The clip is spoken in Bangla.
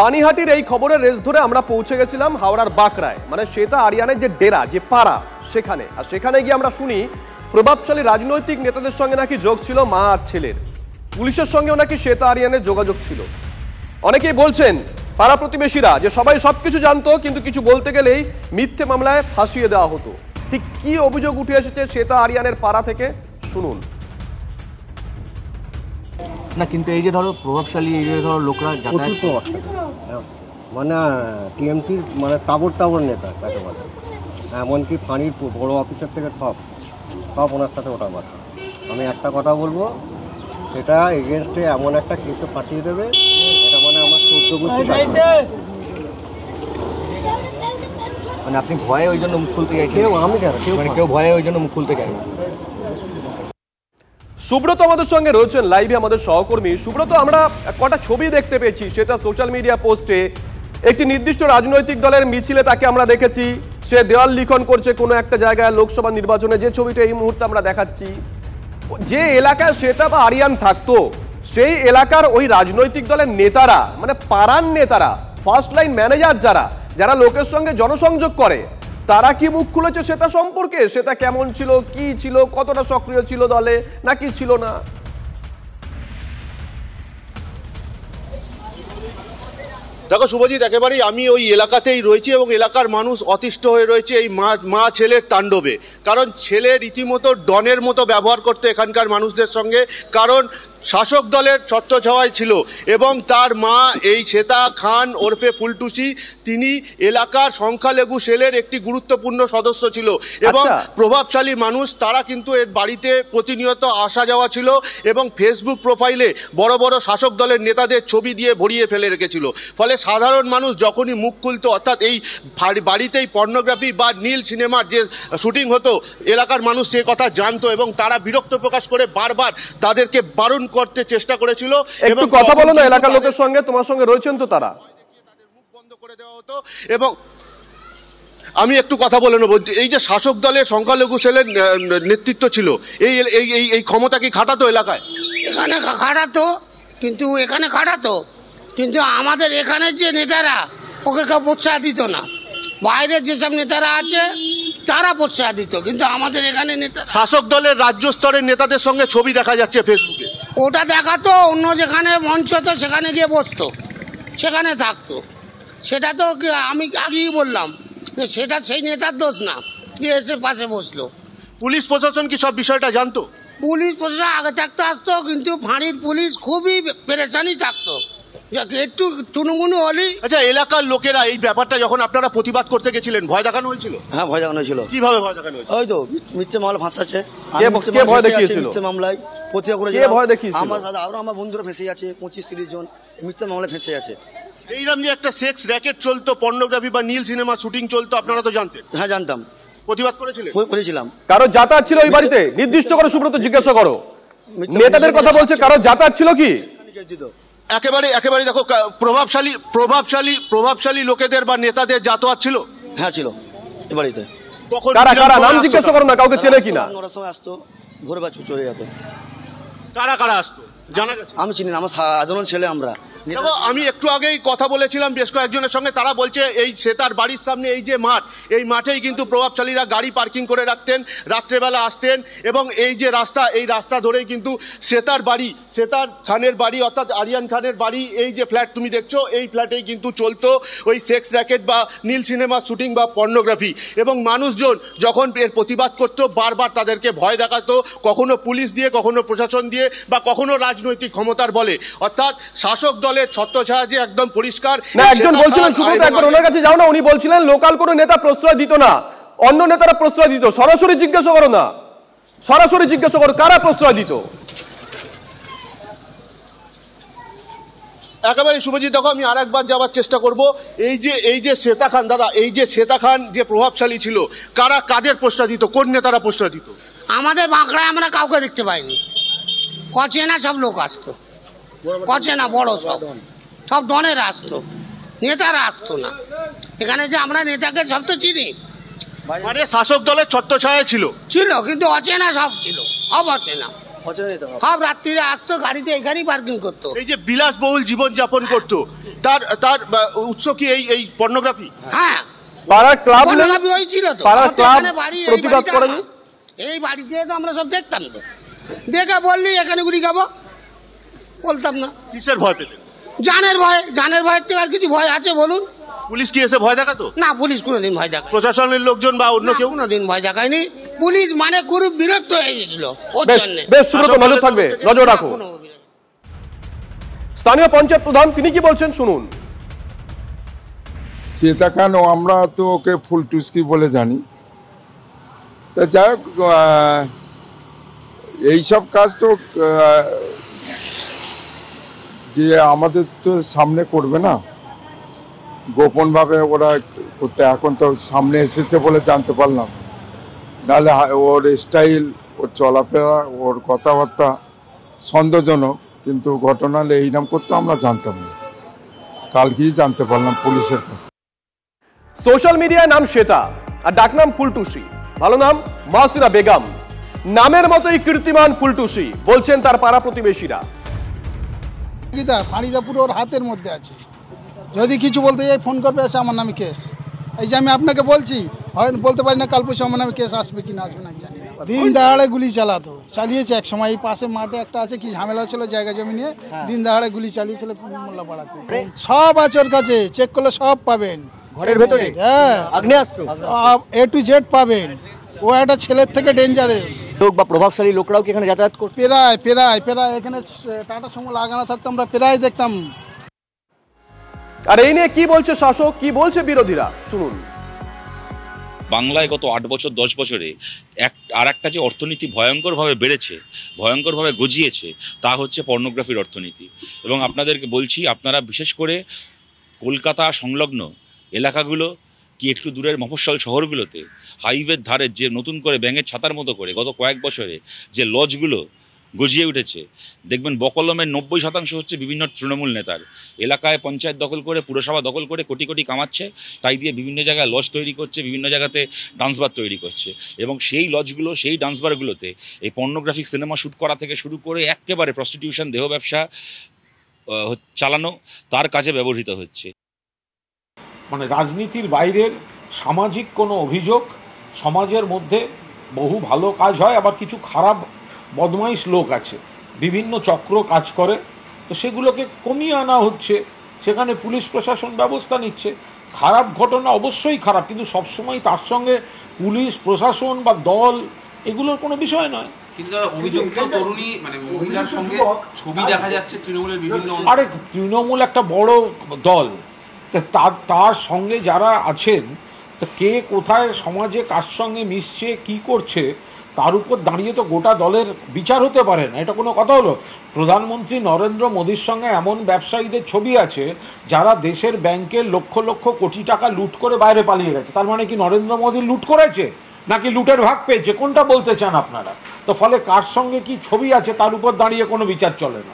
পানিহাটির এই খবরের রেস ধরে আমরা পৌঁছে গেছিলাম হাওড়ার বাঁকড়ায়, মানে শ্বেতা আরিয়ানের যে ডেরা, যে পাড়া, সেখানে। আর সেখানে গিয়ে আমরা শুনি প্রভাবশালী রাজনৈতিক নেতাদের সঙ্গে নাকি যোগ ছিল মা আর ছেলের। পুলিশের সঙ্গেও নাকি শ্বেতা আরিয়ানের যোগাযোগ ছিল। অনেকেই বলছেন পাড়া প্রতিবেশীরা যে সবাই সবকিছু জানতো, কিন্তু কিছু বলতে গেলেই মিথ্যে মামলায় ফাঁসিয়ে দেওয়া হতো। ঠিক কি অভিযোগ উঠে এসেছে শ্বেতা আরিয়ানের পাড়া থেকে, শুনুন। না, কিন্তু এই যে ধরো প্রভাবশালী, এই যে ধরো লোকরা মানে টিএমসির মানে তাবর নেতা তাকে বলে, এমনকি ফাঁড়ির বড় অফিসার থেকে সব ওনার সাথে ওটা কথা। আমি একটা কথা বলবো, সেটা এগেনস্টে এমন একটা কেসে ফাঁসিয়ে দেবে, এটা মানে আমার সহ্য করতে চাই। মানে আপনি ভয়ে ওই জন্য মুখ খুলতে চাইছেন? আমি কেউ ভয়ে ওই জন্য মুখ খুলতে চাই না। সুব্রত আমাদের সঙ্গে রয়েছেন লাইভে, আমাদের সহকর্মী। সুব্রত, আমরা কটা ছবি দেখতে পেয়েছি, সেটা সোশ্যাল মিডিয়া পোস্টে একটি নির্দিষ্ট রাজনৈতিক দলের মিছিলে তাকে আমরা দেখেছি, সে দেওয়াল লিখন করছে কোনো একটা জায়গায় লোকসভা নির্বাচনে, যে ছবিটা এই মুহূর্তে আমরা দেখাচ্ছি। যে এলাকায় শ্বেতা বা আরিয়ান থাকতো, সেই এলাকার ওই রাজনৈতিক দলের নেতারা, মানে পাড়ার নেতারা, ফার্স্ট লাইন ম্যানেজার যারা লোকের সঙ্গে জনসংযোগ করে, তারা কি মুখ খুলেছে শ্বেতা সম্পর্কে? শ্বেতা কেমন ছিল, কি ছিল, কতটা সক্রিয় ছিল দলে, নাকি ছিল না? দেখো শুভজিৎ, একেবারেই আমি ওই এলাকাতেই রয়েছি এবং এলাকার মানুষ অতিষ্ঠ হয়ে রয়েছে এই মা ছেলের তাণ্ডবে। কারণ ছেলে রীতিমতো ডনের মতো ব্যবহার করতে এখানকার মানুষদের সঙ্গে, কারণ শাসক দলের ছত্রছায়ায় ছিল এবং তার মা এই শ্বেতা খান ওরফে ফুলটুসি, তিনি এলাকার সংখ্যালঘু সেলের একটি গুরুত্বপূর্ণ সদস্য ছিল এবং প্রভাবশালী মানুষ, তারা কিন্তু এর বাড়িতে প্রতিনিয়ত আসা যাওয়া ছিল এবং ফেসবুক প্রোফাইলে বড় বড় শাসক দলের নেতাদের ছবি দিয়ে ভরিয়ে ফেলে রেখেছিল। ফলে সাধারণ মানুষ যখনই মুখ খুলতো, অর্থাৎ এই বাড়িতেই পর্নোগ্রাফি বা নীল সিনেমার যে শুটিং হতো, এলাকার মানুষ সে কথা জানতো এবং তারা বিরক্ত প্রকাশ করে বারবার তাদেরকে বারণ করতে চেষ্টা করেছিল। একটু কথা বলো না এলাকার লোকের সঙ্গে, তোমার সঙ্গে রয়েছেন তো তারা। তাদের মুখ বন্ধ করে দেওয়া হতো এবং আমি একটু কথা বলে নেব। এই যে শাসক দলের সংখ্যালঘু সেলের নেতৃত্ব ছিল, এই ক্ষমতা কি খাটাতো এলাকায়? এখানে খাটাতো, কিন্তু আমাদের এখানের যে নেতারা ওকে কেউ প্রশ্রয় দিত না। বাইরের যেসব নেতারা আছে তারা প্রশ্রয় দিত, কিন্তু আমাদের এখানে নেতা, শাসক দলের রাজ্য স্তরের নেতাদের সঙ্গে ছবি দেখা যাচ্ছে ফেসবুকে, ওটা দেখাতো, অন্য যেখানে মঞ্চ হতো সেখানে গিয়ে বসতো, সেখানে থাকতো। সেটা তো আমি আগেই বললাম যে সেটা সেই নেতার দোষ না, গিয়ে এসে পাশে বসলো। পুলিশ প্রশাসন কি সব বিষয়টা জানতো? পুলিশ প্রশাসন আগে থাকতে আসতো, কিন্তু ফাঁড়ির পুলিশ খুবই পেরেশানি থাকতো, একটু টুনুমুনু হলি। আচ্ছা, এলাকার লোকেরা এই ব্যাপারটা যখন আপনারা প্রতিবাদ করতে গেছিলেন, ভয় দেখানো হয়েছিল? হ্যাঁ, ভয় দেখানো হয়েছিল। কিভাবে ভয় দেখানো হয়েছিল? ওই তো মিথ্যে মামলা ফাঁসাচ্ছে, ভয় দেখিয়েছিল মিথ্যে মামলায় প্রতিবাদ করেছে। আমার বন্ধুরা ফেঁসে আছে, 25-30 জন মিথ্যে মামলায় ফেঁসে আছে। এইরকম যে একটা সেক্স র্যাকেট চলতো, পর্নোগ্রাফি বা নীল সিনেমা শুটিং চলতো, আপনারা তো জানতেন? হ্যাঁ, জানতাম। প্রতিবাদ করেছিলাম। কারো যাতায়াত ছিল ওই বাড়িতে? নির্দিষ্ট করে সুব্রত জিজ্ঞাসা করো, নেতাদের কথা বলছে, কারো যাতায়াত ছিল কি? একেবারে দেখো, প্রভাবশালী লোকেদের বা নেতাদের যাতায়াত ছিল? হ্যাঁ, ছিল এ বাড়িতে। কারা নাম জিজ্ঞাসা করো না, কাউকে চেনে কিনা? 9টার সময় আসতো, ভোরে বাচ্চা চলে যেত। কারা আসতো জানা গেছে? আমি চিনি না, আমার সাধারণ ছেলে আমরা। দেখো, আমি একটু আগেই কথা বলেছিলাম বেশ কয়েকজনের সঙ্গে, তারা বলছে এই শ্বেতার বাড়ির সামনে এই যে মাঠ, এই মাঠেই কিন্তু প্রভাবশালীরা গাড়ি পার্কিং করে রাখতেন, রাত্রেবেলা আসতেন এবং এই যে রাস্তা, এই রাস্তা ধরেই কিন্তু শ্বেতার খানের বাড়ি, অর্থাৎ আরিয়ান খানের বাড়ি, এই যে ফ্ল্যাট তুমি দেখছো, এই ফ্ল্যাটেই কিন্তু চলতো ওই সেক্স র্যাকেট বা নীল সিনেমা শুটিং বা পর্নোগ্রাফি। এবং মানুষজন যখন এর প্রতিবাদ করতো, বারবার তাদেরকে ভয় দেখাতো, কখনো পুলিশ দিয়ে, কখনো প্রশাসন দিয়ে, বা কখনো রাজনৈতিক ক্ষমতার বলে। অর্থাৎ শাসক দলের ছত্রছায়া যে একদম পরিষ্কার। একজন বলছিলেন, সুব্রত একবার ওনার কাছে যাও না, উনি বলছিলেন লোকাল কোনো নেতা প্রশ্রয় দিত না, অন্য নেতারা প্রশ্রয় দিত। সরাসরি জিজ্ঞাসা করো না, সরাসরি জিজ্ঞাসা করো কারা প্রশ্রয় দিত। একেবারে শুভজিৎ, দেখো আমি আরেকবার যাওয়ার চেষ্টা করব। এই যে শ্বেতা খান, দাদা, এই যে শ্বেতা খান যে প্রভাবশালী ছিল, কাদের প্রশ্রয় দিত, কোন নেতারা প্রশ্রয় দিত? আমাদের বাঁকড়ায় আমরা কাউকে দেখতে পাইনি, অচেনা সব লোক আসতো, অচেনা বড় সব ডনেরা আসতো, নেতারা আসতো না। এখানে যে আমরা নেতাকে সব তো চিনি, মানে শাসক দলের ছত্রছায়া ছিল, কিন্তু অচেনা সব ছিল, সব অচেনা। সব রাত্রিরে আসতো, গাড়িতে এখানেই পার্কিং করতো। এই যে বিলাসবহুল জীবন যাপন করতো, তার তার উৎস কি এই পর্নোগ্রাফি? হ্যাঁ, পাড়ার ক্লাব পর্নোগ্রাফি হয়েছিল তো, পাড়ার আমাদের ক্লাব এখানে বাড়ি, এই প্রতিবাদ বাড়িটা করেনি? এই বাড়িতে তো আমরা সব দেখতাম তো, দেখে বললি এখানে গুলি খাবো, বলতাম না। কিসের ভয় পেতেন? জানের ভয়, জানের ভয়ের থেকে আর কিছু ভয় আছে বলুন? পুলিশ কি এসে ভয় দেখাতো? না, পুলিশ কোনোদিন ভয় দেখায়, প্রশাসনের লোকজন বা অন্য কেউ কোনোদিন ভয় দেখায়নি। পুলিশ মানে খুব বিরক্ত হয়ে গেছিল ওর বেশ জন্য। বেশ সুব্রত, নজর থাকবে, নজর রাখো। স্থানীয় পঞ্চায়েত প্রধান তিনি কি বলছেন শুনুন। সেটা কেন, আমরা তো ওকে ফুলটুসকি বলে জানি। তা যাই হোক, এইসব কাজ তো যে আমাদের তো সামনে করবে না, গোপনভাবে ওরা করতে, এখন তো সামনে এসেছে বলে জানতে পারলাম, নাহলে ওর স্টাইল, ওর চলাফেরা, ওর কথাবার্তা সন্দেহজনক, কিন্তু ঘটনা হলে এইরকম করতে আমরা জানতাম না, কালকেই জানতে পারলাম পুলিশের কাছ থেকে। সোশ্যাল মিডিয়ায় নাম শ্বেতা আর ডাকনাম ফুলটুসি, ভালো নাম মাসিরা বেগম। নামের মতোই কীর্তিমান ফুলটুসি, বলছেন তার পাড়া প্রতিবেশীরা। ফাঁড়িটা পুরো ওর হাতের মধ্যে আছে, যদি কিছু বলতে যাই ফোন করবে, এসে আমার নামে কেস। এই যে আমি আপনাকে বলছি, হয় বলতে পারি না কাল পরশু আমার নামে কেস আসবে কি না আসবে না আমি জানি না। দিন দাহাড়ে গুলি চালাতো, চালিয়েছে এক সময়। এই পাশে মাঠে একটা আছে, কি ঝামেলা ছিল জায়গা জমি নিয়ে, দিন দাহাড়ে গুলি চালিয়েছিল মোল্লাপাড়াতে। সব আছে ওর কাছে, চেক করলে সব পাবেন ঘরের ভেতরে। হ্যাঁ, আগ্নেয়াস্ত্র A to Z পাবেন। ও একটা ছেলের থেকে ডেঞ্জারাস লোক বা প্রভাবশালী লোকরাও কি এখানে যাতায়াত করতো? প্রায় এখানে টাটা সময় লাগানো থাকতো, আমরা প্রায় দেখতাম। আর এই নিয়ে কি বলছে শাসক, কি বলছে বিরোধীরা, শুনুন। বাংলায় গত 8 বছর 10 বছরে আর একটা যে অর্থনীতি ভয়ঙ্করভাবে বেড়েছে, ভয়ঙ্করভাবে গজিয়েছে, তা হচ্ছে পর্নোগ্রাফির অর্থনীতি। এবং আপনাদেরকে বলছি, আপনারা বিশেষ করে কলকাতা সংলগ্ন এলাকাগুলো কি একটু দূরের মফস্বল শহরগুলোতে হাইওয়ের ধারে যে নতুন করে ব্যাঙের ছাতার মতো করে গত কয়েক বছরে যে লজগুলো গজিয়ে উঠেছে, দেখবেন বকলমের 90% হচ্ছে বিভিন্ন তৃণমূল নেতার। এলাকায় পঞ্চায়েত দখল করে, পুরসভা দখল করে কোটি কোটি কামাচ্ছে, তাই দিয়ে বিভিন্ন জায়গায় লজ তৈরি করছে, বিভিন্ন জায়গাতে ডান্সবার তৈরি করছে। এবং সেই লজগুলো, সেই ডান্সবারগুলোতে এই পর্নোগ্রাফিক সিনেমা শ্যুট করা থেকে শুরু করে একেবারে প্রস্টিটিউশন, দেহ ব্যবসা চালানো, তার কাজে ব্যবহৃত হচ্ছে। মানে রাজনীতির বাইরের সামাজিক কোনো অভিযোগ, সমাজের মধ্যে বহু ভালো কাজ হয়, আবার কিছু খারাপ বদমাইশ লোক আছে, বিভিন্ন চক্র কাজ করে, তো সেগুলোকে কমিয়ে আনা হচ্ছে, সেখানে পুলিশ প্রশাসন ব্যবস্থা নিচ্ছে। খারাপ ঘটনা অবশ্যই খারাপ, কিন্তু সবসময় তার সঙ্গে পুলিশ প্রশাসন বা দল এগুলোর কোনো বিষয় নয়। কিন্তু অভিযুক্ত তরুণী মানে মহিলার সঙ্গে ছবি দেখা যাচ্ছে তৃণমূলের বিভিন্ন। আরে তৃণমূল একটা বড় দল, তার সঙ্গে যারা আছেন, তো কে কোথায় সমাজে কার সঙ্গে মিশছে, কি করছে, তার উপর দাঁড়িয়ে তো গোটা দলের বিচার হতে পারে না। এটা কোনো কথা হলো? প্রধানমন্ত্রী নরেন্দ্র মোদীর সঙ্গে এমন ব্যবসায়ীদের ছবি আছে যারা দেশের ব্যাংকের লক্ষ লক্ষ কোটি টাকা লুট করে বাইরে পালিয়ে গেছে। তার মানে কি নরেন্দ্র মোদী লুট করেছে নাকি লুটের ভাগ পেয়েছে? কোনটা বলতে চান আপনারা? তো ফলে কার সঙ্গে কি ছবি আছে তার উপর দাঁড়িয়ে কোনো বিচার চলে না।